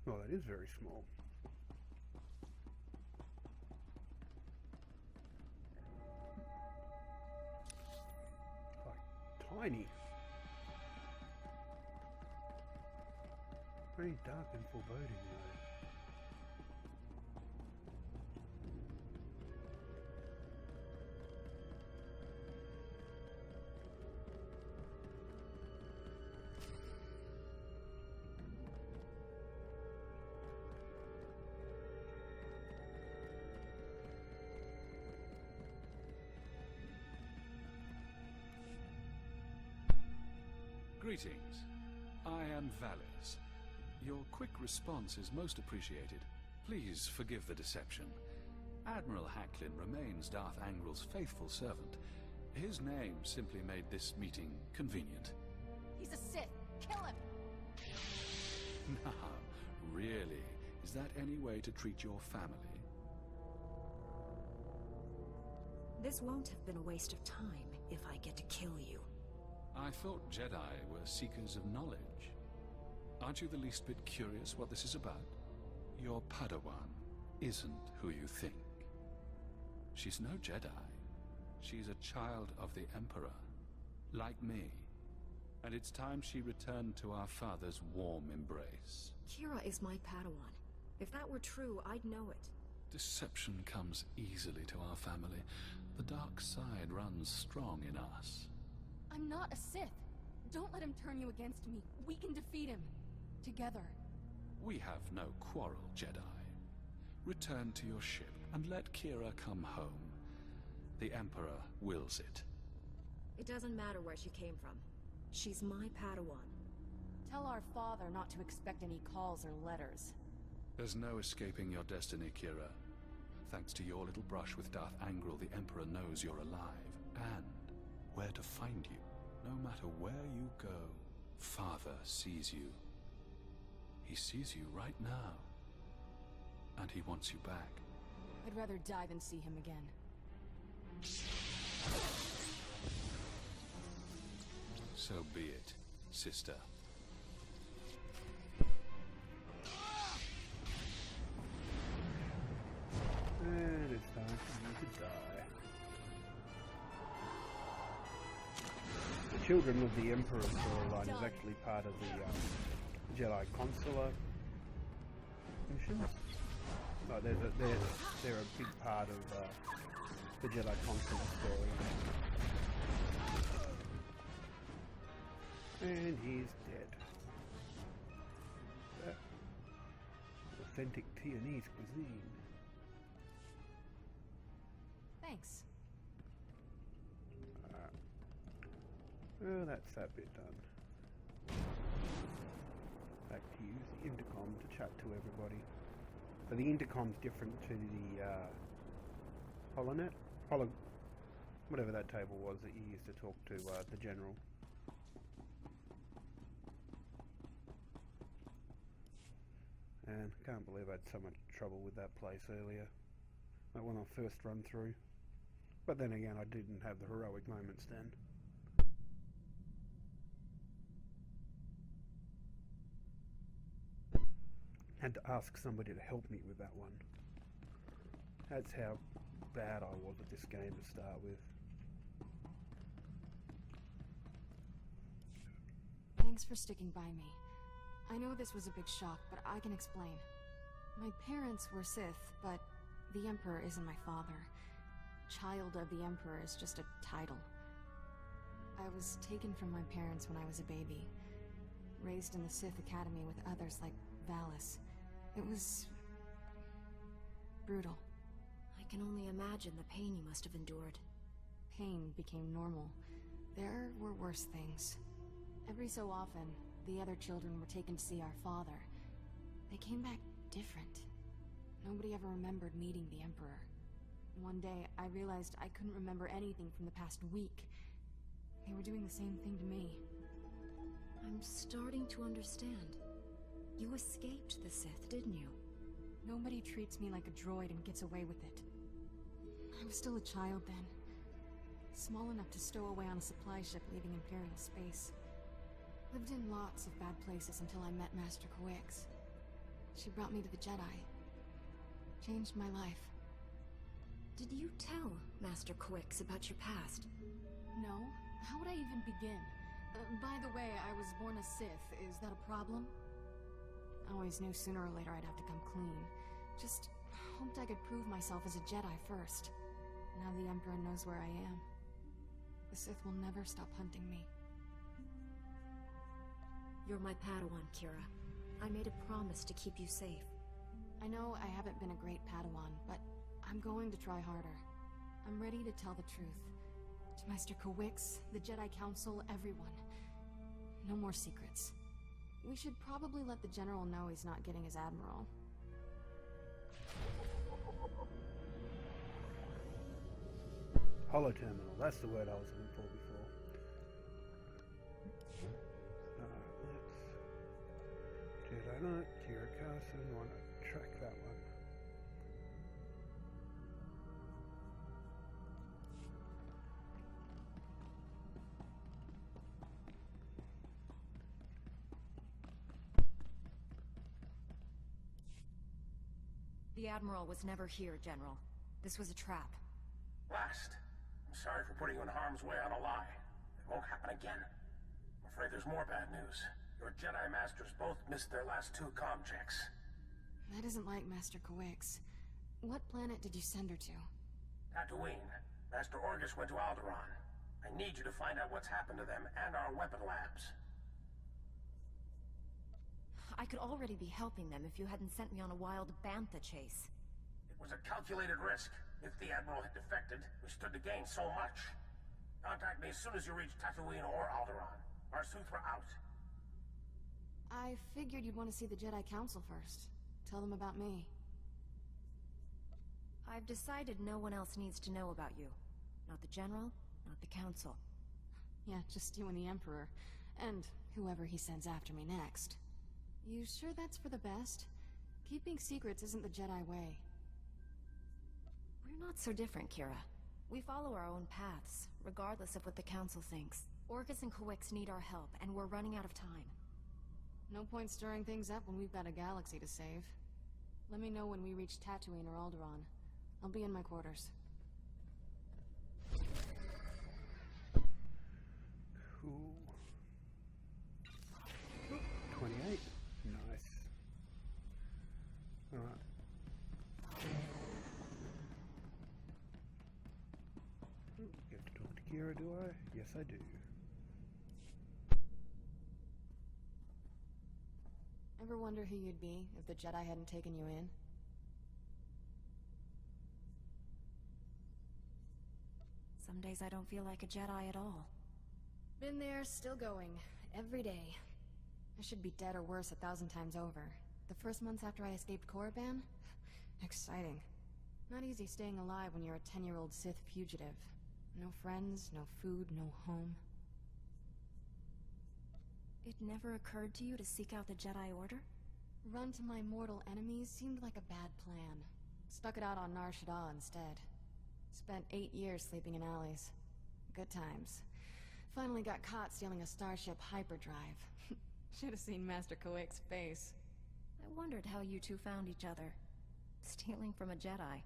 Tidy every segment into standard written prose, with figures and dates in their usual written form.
Oh, that is very small. Like tiny. Very dark and foreboding though. Greetings. I am Valis. Your quick response is most appreciated. Please forgive the deception. Admiral Hacklin remains Darth Angrel's faithful servant. His name simply made this meeting convenient. He's a Sith! Kill him! Now, really? Is that any way to treat your family? This won't have been a waste of time if I get to kill you. I thought Jedi were seekers of knowledge. Aren't you the least bit curious what this is about? Your Padawan isn't who you think. She's no Jedi. She's a child of the Emperor, like me. And it's time she returned to our father's warm embrace. Kira is my Padawan. If that were true, I'd know it. Deception comes easily to our family. The dark side runs strong in us. I'm not a Sith. Don't let him turn you against me. We can defeat him. Together. We have no quarrel, Jedi. Return to your ship and let Kira come home. The Emperor wills it. It doesn't matter where she came from. She's my Padawan. Tell our father not to expect any calls or letters. There's no escaping your destiny, Kira. Thanks to your little brush with Darth Angrel, the Emperor knows you're alive, and where to find you. No matter where you go, Father sees you. He sees you right now. And he wants you back. I'd rather die than see him again. So be it, sister. And it's time for you to die. The Children of the Emperor storyline is actually part of the Jedi Consular missions. No, they're a big part of the Jedi Consular story. And he's dead. Authentic Tianese cuisine. Thanks. Well, that's that bit done. Back to use the intercom to chat to everybody. So the intercom's different to the holonet, whatever that table was that you used to talk to the general. And I can't believe I had so much trouble with that place earlier, like when I first run through. But then again, I didn't have the heroic moments then. Had to ask somebody to help me with that one. That's how bad I was at this game to start with. Thanks for sticking by me. I know this was a big shock, but I can explain. My parents were Sith, but the Emperor isn't my father. Child of the Emperor is just a title. I was taken from my parents when I was a baby. Raised in the Sith Academy with others like Valis. It was brutal. I can only imagine the pain you must have endured. Pain became normal. There were worse things. Every so often, the other children were taken to see our father. They came back different. Nobody ever remembered meeting the Emperor. One day, I realized I couldn't remember anything from the past week. They were doing the same thing to me. I'm starting to understand. You escaped the Sith, didn't you? Nobody treats me like a droid and gets away with it. I was still a child then. Small enough to stow away on a supply ship leaving Imperial space. Lived in lots of bad places until I met Master Coex. She brought me to the Jedi. Changed my life. Did you tell Master Quix about your past? No? How would I even begin? By the way, I was born a Sith. Is that a problem? I always knew sooner or later I'd have to come clean. Just hoped I could prove myself as a Jedi first. Now the Emperor knows where I am. The Sith will never stop hunting me. You're my Padawan, Kira. I made a promise to keep you safe. I know I haven't been a great Padawan, but I'm going to try harder. I'm ready to tell the truth. To Master Quix, the Jedi Council, everyone. No more secrets. We should probably let the General know he's not getting his Admiral. Holoterminal, that's the word I was looking for before. Let's... Jedi Knight, Kira Carson, want to track that one. The Admiral was never here, General. This was a trap. Last. I'm sorry for putting you in harm's way on a lie. It won't happen again. I'm afraid there's more bad news. Your Jedi Masters both missed their last 2 comm checks. That isn't like Master Quix. What planet did you send her to? Tatooine. Master Orgus went to Alderaan. I need you to find out what's happened to them and our weapon labs. I could already be helping them if you hadn't sent me on a wild bantha chase. It was a calculated risk. If the Admiral had defected, we stood to gain so much. Contact me as soon as you reach Tatooine or Alderaan. Our SWTOR out. I figured you'd want to see the Jedi Council first. Tell them about me. I've decided no one else needs to know about you. Not the General, not the Council. Yeah, just you and the Emperor. And whoever he sends after me next. You sure that's for the best? Keeping secrets isn't the Jedi way. We're not so different, Kira. We follow our own paths, regardless of what the Council thinks. Orcus and Quix need our help, and we're running out of time. No point stirring things up when we've got a galaxy to save. Let me know when we reach Tatooine or Alderaan. I'll be in my quarters. Cool. 28. Nice. Alright. Get to talk to Kira, do I? Yes, I do. Ever wonder who you'd be if the Jedi hadn't taken you in? Some days I don't feel like a Jedi at all. Been there, still going. Every day. I should be dead or worse 1,000 times over. The first months after I escaped Korriban? Exciting. Not easy staying alive when you're a 10-year-old Sith fugitive. No friends, no food, no home. It never occurred to you to seek out the Jedi Order? Run to my mortal enemies seemed like a bad plan. Stuck it out on Nar Shaddaa instead. Spent 8 years sleeping in alleys. Good times. Finally got caught stealing a starship hyperdrive. Should have seen Master Quix's face. I wondered how you two found each other. Stealing from a Jedi.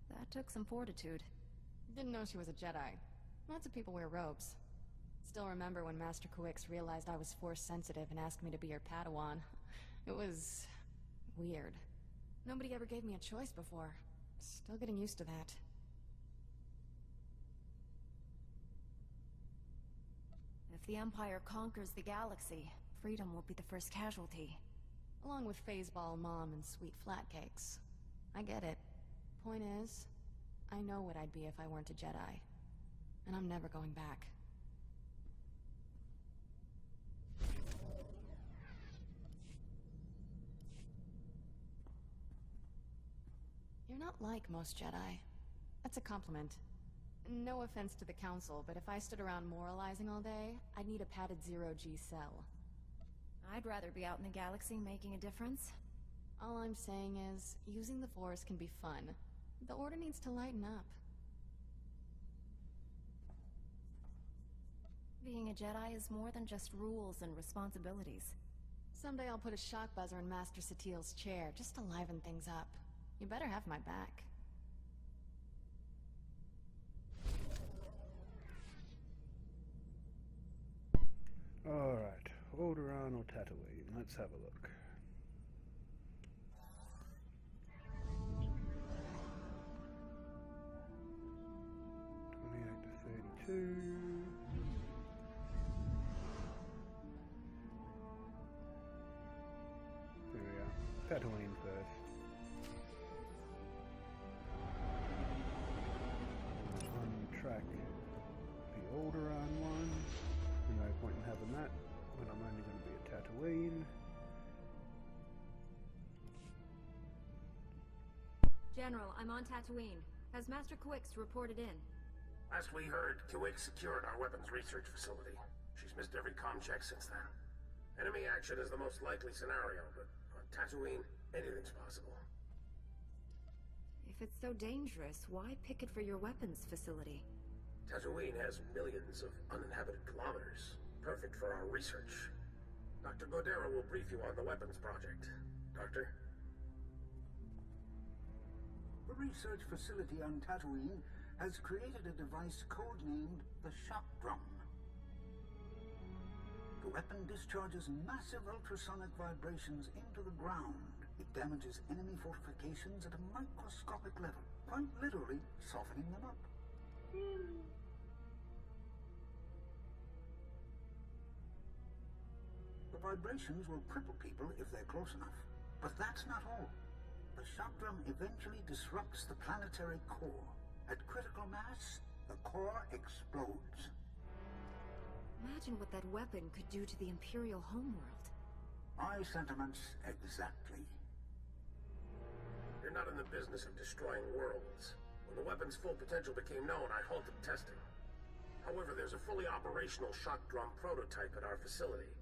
That took some fortitude. Didn't know she was a Jedi. Lots of people wear robes. Still remember when Master Quix realized I was Force-sensitive and asked me to be her Padawan. It was... weird. Nobody ever gave me a choice before. Still getting used to that. If the Empire conquers the galaxy, freedom will be the first casualty. Along with Phaseball Mom and sweet flatcakes. I get it. Point is, I know what I'd be if I weren't a Jedi. And I'm never going back. You're not like most Jedi. That's a compliment. No offense to the Council, but if I stood around moralizing all day, I'd need a padded zero-G cell. I'd rather be out in the galaxy making a difference. All I'm saying is, using the Force can be fun. The Order needs to lighten up. Being a Jedi is more than just rules and responsibilities. Someday I'll put a shock buzzer in Master SWTOR's chair, just to liven things up. You better have my back. Alright, Alderaan or Tatooine, let's have a look. To 32. There we are. Tatooine first. Untrack the Alderaan one. No point in having that when I'm only going to be at Tatooine. General, I'm on Tatooine. Has Master Kawix reported in? Last we heard, Kawix secured our weapons research facility. She's missed every comm check since then. Enemy action is the most likely scenario, but on Tatooine, anything's possible. If it's so dangerous, why pick it for your weapons facility? Tatooine has millions of uninhabited kilometers. Perfect for our research. Dr. Godera will brief you on the weapons project. Doctor? The research facility on Tatooine has created a device codenamed the Shock Drum. The weapon discharges massive ultrasonic vibrations into the ground. It damages enemy fortifications at a microscopic level, quite literally softening them up. The vibrations will cripple people if they're close enough. But that's not all. The shock drum eventually disrupts the planetary core. At critical mass, the core explodes. Imagine what that weapon could do to the Imperial homeworld. My sentiments exactly. You're not in the business of destroying worlds. When the weapon's full potential became known, I halted testing. However, there's a fully operational shock drum prototype at our facility.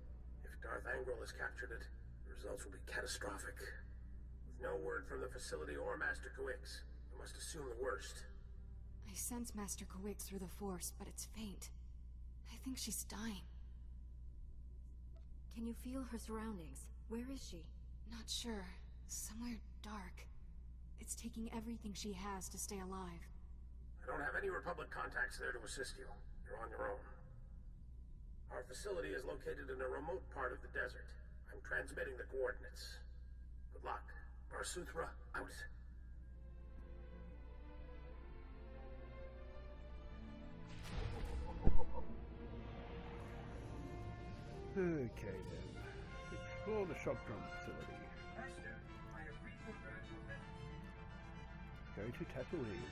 If Darth Angral has captured it, the results will be catastrophic. With no word from the facility or Master Kawix, I must assume the worst. I sense Master Kawix through the Force, but it's faint. I think she's dying. Can you feel her surroundings? Where is she? Not sure. Somewhere dark. It's taking everything she has to stay alive. I don't have any Republic contacts there to assist you. You're on your own. Our facility is located in a remote part of the desert. I'm transmitting the coordinates. Good luck. SWTOR out. Okay then. Explore the shock drum facility. Master, I have reprogrammed your weapon. Go to Tatooine.